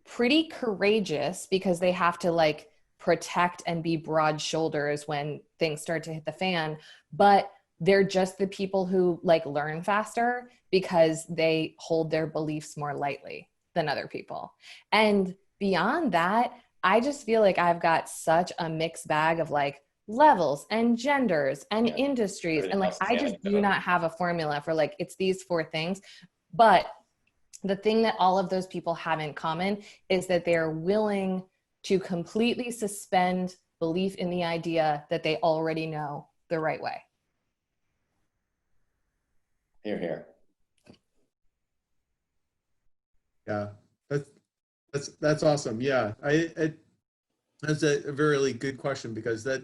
pretty courageous because they have to like protect and be broad shoulders when things start to hit the fan, but they're just the people who like learn faster because they hold their beliefs more lightly than other people. And beyond that, I just feel like I've got such a mixed bag of like levels and genders and industries. And like, I just do not have a formula for like, it's these four things. But the thing that all of those people have in common is that they are willing to completely suspend belief in the idea that they already know the right way. Here, here. Yeah, that's awesome. Yeah, that's a really good question, because that,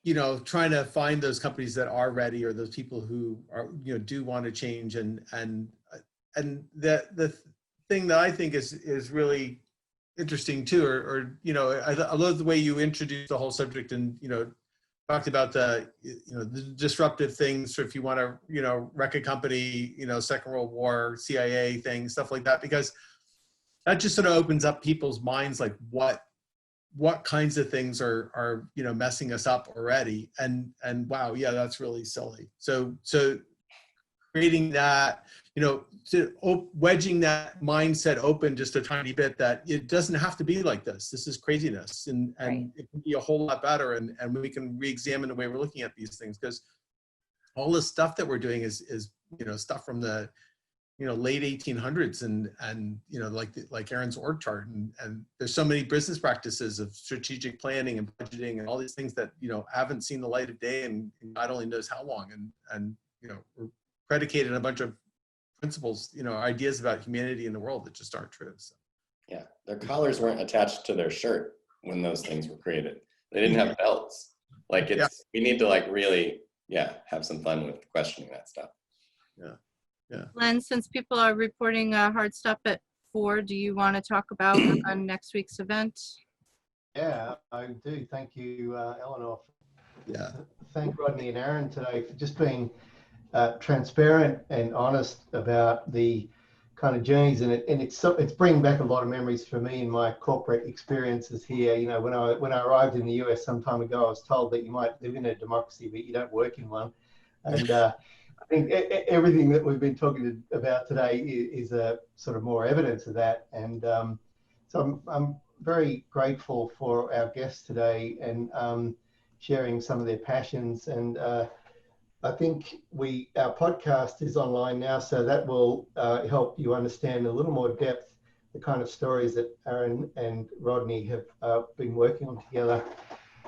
you know, trying to find those companies that are ready, or those people who are, you know, do want to change, and the thing that I think is really interesting too, or you know, I love the way you introduced the whole subject, and you know, talked about the, you know, the disruptive things. So if you want to, you know, wreck a company, you know, Second World War, CIA things, stuff like that, because that just sort of opens up people's minds, like what kinds of things are you know, messing us up already, and wow, yeah, that's really silly. So creating that, you know, wedging that mindset open just a tiny bit, that it doesn't have to be like this. This is craziness, and Right. it can be a whole lot better, and we can re-examine the way we're looking at these things, because all the stuff that we're doing is you know, stuff from the, you know, late 1800s, and you know, like Aaron's org chart, and there's so many business practices of strategic planning and budgeting and all these things that, you know, haven't seen the light of day in God only knows how long, and you know, we're predicated on a bunch of principles, you know, ideas about humanity in the world that just aren't true. So. Yeah, their collars weren't attached to their shirt when those things were created. They didn't have belts. Like, it's, Yeah. We need to like really, yeah, have some fun with questioning that stuff. Yeah. Yeah. Glenn, since people are reporting a hard stop at 4, do you want to talk about next week's event? Yeah, I do. Thank you, Eleanor. Yeah. Thank Rodney and Aaron today for just being transparent and honest about the kind of journeys, and it's bringing back a lot of memories for me in my corporate experiences here. You know, when I arrived in the US some time ago, I was told that you might live in a democracy, but you don't work in one. And I think everything that we've been talking about today is a sort of more evidence of that. And so I'm very grateful for our guests today, and sharing some of their passions. And I think our podcast is online now, so that will help you understand a little more depth the kind of stories that Aaron and Rodney have been working on together,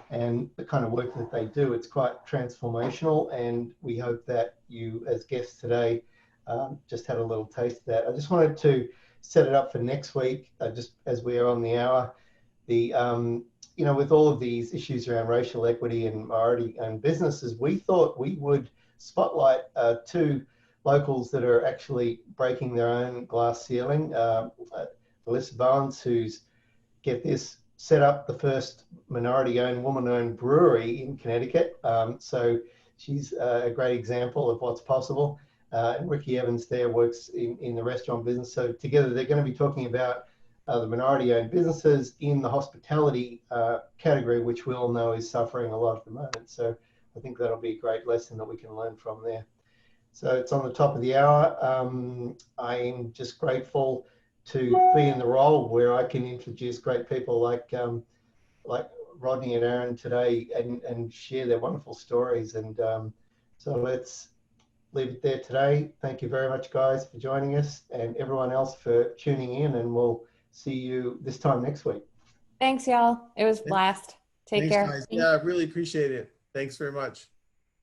and the kind of work that they do. It's quite transformational, and we hope that you, as guests today, just had a little taste of that. I just wanted to set it up for next week, just as we are on the hour. You know, with all of these issues around racial equity and minority-owned businesses, we thought we would spotlight 2 locals that are actually breaking their own glass ceiling. Melissa Barnes, who's, get this, set up the first minority-owned, woman-owned brewery in Connecticut. So she's a great example of what's possible. And Ricky Evans there works in the restaurant business. So together they're going to be talking about the minority-owned businesses in the hospitality category, which we all know is suffering a lot at the moment. So I think that'll be a great lesson that we can learn from there. So it's on the top of the hour. I'm just grateful to be in the role where I can introduce great people like Rodney and Aaron today, and share their wonderful stories. And so let's leave it there today. Thank you very much, guys, for joining us, and everyone else for tuning in, and we'll see you this time next week. Thanks, y'all. It was a blast. Take Thanks, care. guys. Yeah, I really appreciate it. Thanks very much.